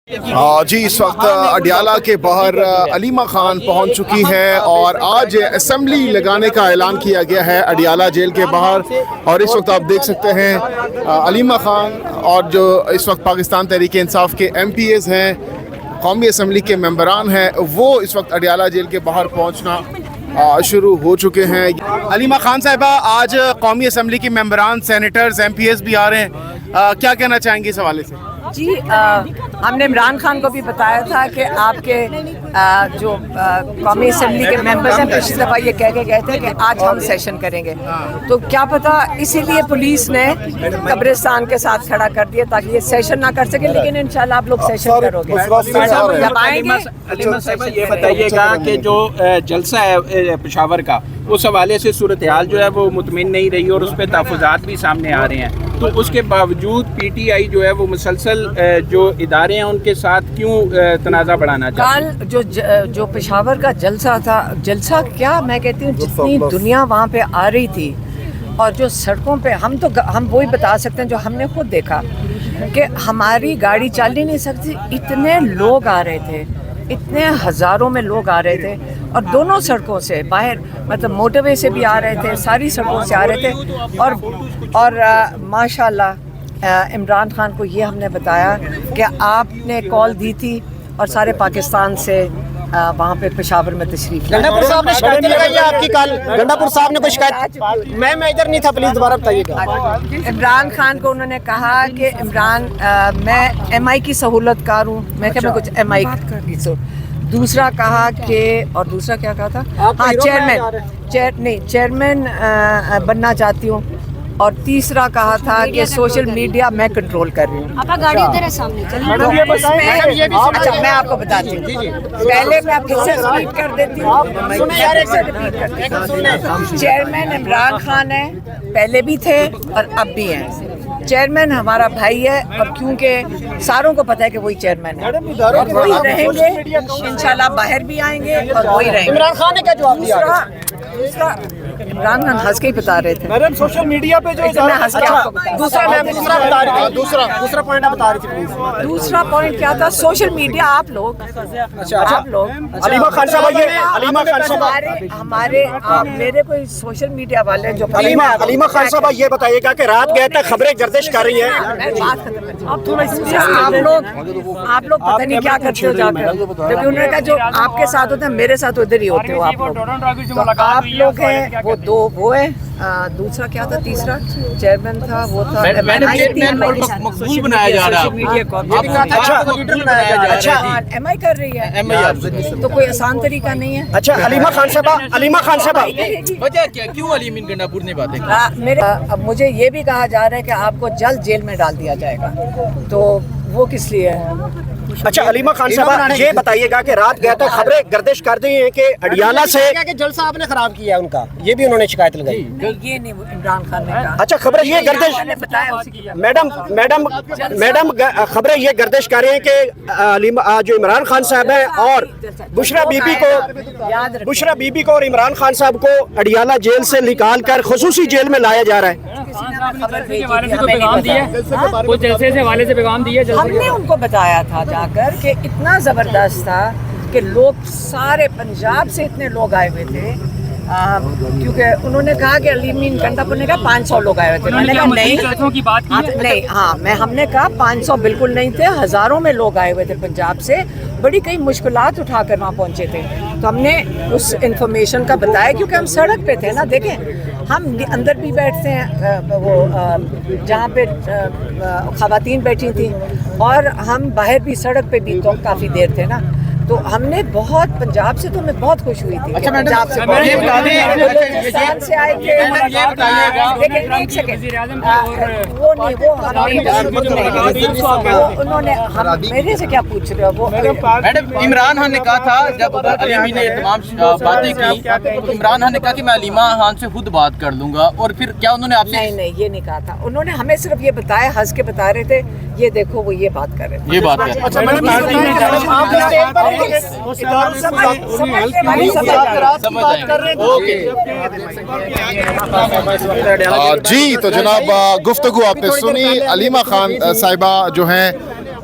جی اس وقت اڈیالہ کے باہر علیمہ خان پہنچ چکی ہے اور آج اسمبلی لگانے کا اعلان کیا گیا ہے اڈیالہ جیل کے باہر. اور اس وقت آپ دیکھ سکتے ہیں علیمہ خان اور جو اس وقت پاکستان تحریک انصاف کے ایم پی ایز ہیں, قومی اسمبلی کے ممبران ہیں, وہ اس وقت اڈیالہ جیل کے باہر پہنچنا شروع ہو چکے ہیں. علیمہ خان صاحبہ, آج قومی اسمبلی کے ممبران, سینیٹرز, ایم پی ایز بھی آ رہے ہیں, کیا کہنا چاہیں گے اس حوالے سے؟ جی ہم نے عمران خان کو بھی بتایا تھا کہ آپ کے جو قومی اسمبلی کے ممبرز ہیں پچھلی دفعہ یہ کہہ کے گئے تھے کہ آج ہم سیشن کریں گے, تو کیا پتہ اسی لیے پولیس نے قبرستان کے ساتھ کھڑا کر دیا تاکہ یہ سیشن نہ کر سکے, لیکن انشاءاللہ آپ لوگ سیشن کرو گے جب آئیں گے. علیمہ صاحبہ یہ بتائیے گا کہ جو جلسہ ہے پشاور کا, اس حوالے سے صورتحال جو ہے وہ مطمئن نہیں رہی اور اس پہ تحفظات بھی سامنے آ رہے ہیں, تو اس کے باوجود پی ٹی آئی جو ہے وہ مسلسل جو ادارے ہیں ان کے ساتھ کیوں تنازع بڑھانا چاہتے ہیں؟ کل جو پشاور کا جلسہ تھا, جلسہ کیا میں کہتی ہوں, جتنی دنیا وہاں پہ آ رہی تھی اور جو سڑکوں پہ ہم وہی بتا سکتے ہیں جو ہم نے خود دیکھا کہ ہماری گاڑی چل ہی نہیں سکتی, اتنے لوگ آ رہے تھے, اتنے ہزاروں میں لوگ آ رہے تھے, اور دونوں سڑکوں سے باہر, مطلب موٹر وے سے بھی آ رہے تھے, ساری سڑکوں سے آ رہے تھے. اور ماشاءاللہ عمران خان کو یہ ہم نے بتایا کہ آپ نے کال دی تھی اور سارے پاکستان سے وہاں پہ پشاور میں تشریف لائے. گنڈا پور صاحب نے شکایت لگائی ہے آپ کی کل, گنڈا پور صاحب نے کوئی شکایت, میں ادھر نہیں تھا, پلیز دوبارہ بتائیے گا. عمران خان کو انہوں نے کہا کہ عمران میں ایم آئی کی سہولت کار ہوں, میں کہ میں کچھ ایم آئی کی دوسرا کہا کہ, اور دوسرا کیا کہا تھا, ہاں چیئرمین بننا چاہتی ہوں, اور تیسرا کہا تھا کہ سوشل میڈیا میں کنٹرول کر رہی ہوں. اچھا میں آپ کو بتاتی ہوں, پہلے میں پھر سے ریپیٹ کر دیتی ہوں, چیئرمین عمران خان ہے, پہلے بھی تھے اور اب بھی ہیں. چیئرمین ہمارا بھائی ہے, اور کیونکہ ساروں کو پتہ ہے کہ وہی چیئرمین ہے اور وہی رہیں گے انشاءاللہ, باہر بھی آئیں گے اور وہی رہیں گے. عمران خان نے کیا جواب دیا؟ دوسرا عمران خان ہنس کے ہی بتا رہے تھے. میڈم سوشل میڈیا پہ جو دوسرا پوائنٹ بتا رہی تھی پلیز. دوسرا پوائنٹ کیا تھا, سوشل میڈیا آپ لوگ علیمہ خان صاحب, علیمہ خان صاحب ہمارے میرے کوئی سوشل میڈیا والے جو علیمہ خان صاحب یہ بتائیے گا کہ رات گئے تک خبریں گردش کر رہی ہیں, آپ لوگ پتہ نہیں کیا کرتے ہو جا کر, کیونکہ انہوں نے کہا جو آپ کے ساتھ ہوتے ہیں میرے ساتھ ادھر ہی ہوتے ہو آپ لوگ, تو آپ لوگ ہیں وہ دو, وہ ہے دوسرا کیا تھا, تیسرا چیئرمین تھا, وہ تھا مقبول بنایا جا رہا ہے, ایم آئی کر رہی ہے, تو کوئی آسان طریقہ نہیں ہے. اچھا علیمہ خان صاحب وجہ کیا, کیوں علی امین گنڈا پور نے باتیں مجھے یہ بھی کہا جا رہا ہے کہ آپ کو جلد جیل میں ڈال دیا جائے گا, تو وہ کس لیے ہے؟ اچھا علیمہ خان صاحب یہ بتائیے گا کہ رات گئے تک خبریں گردش کر دی ہیں کہ اڈیالہ سے جلسہ آپ نے خراب کیا ہے ان کا, یہ بھی انہوں نے شکایت لگائی. یہ نہیں عمران خان نے کہا. اچھا خبریں یہ گردش, میڈم خبریں یہ گردش کر رہے ہیں کہ جو عمران خان صاحب ہیں اور بشرا بی بی کو اور عمران خان صاحب کو اڈیالہ جیل سے نکال کر خصوصی جیل میں لایا جا رہا ہے. ہم نے ان کو بتایا تھا جا کر کہ اتنا زبردست تھا کہ لوگ سارے پنجاب سے اتنے لوگ آئے ہوئے تھے, کیونکہ انہوں نے کہا کہ علی امین گنڈا پور نے کہا 500 لوگ آئے ہوئے تھے. میں نے کہا نہیں, ہاں ہم نے کہا 500 بالکل نہیں تھے, ہزاروں میں لوگ آئے ہوئے تھے پنجاب سے, بڑی کئی مشکلات اٹھا کر وہاں پہنچے تھے. تو ہم نے اس انفارمیشن کا بتایا کیونکہ ہم سڑک پہ تھے نا. دیکھیں ہم اندر بھی بیٹھتے ہیں, وہ جہاں پہ خواتین بیٹھی تھیں, اور ہم باہر بھی سڑک پہ بھی تو کافی دیر تھے نا, تو ہم نے بہت پنجاب سے تو ہمیں بہت خوش ہوئی تھی. پنجاب سے پاکستان سے آئے تھے, لیکن ایک سیکنڈ, وہ نہیں, وہ انہوں نے میرے سے کیا پوچھ رہے ہو؟ میڈم عمران خان نے کہا تھا جب علی امین نے تمام باتیں کی, عمران خان نے کہا کہ میں علیمہ خان سے خود بات کر لوں گا, اور پھر کیا انہوں نے آپ سے؟ نہیں یہ نہیں کہا تھا, انہوں نے ہمیں صرف یہ بتایا, ہنس کے بتا رہے تھے, یہ دیکھو وہ یہ بات کر رہے تھے, یہ بات جی تو جناب گفتگو آپ نے سنی. علیمہ خان صاحبہ جو ہیں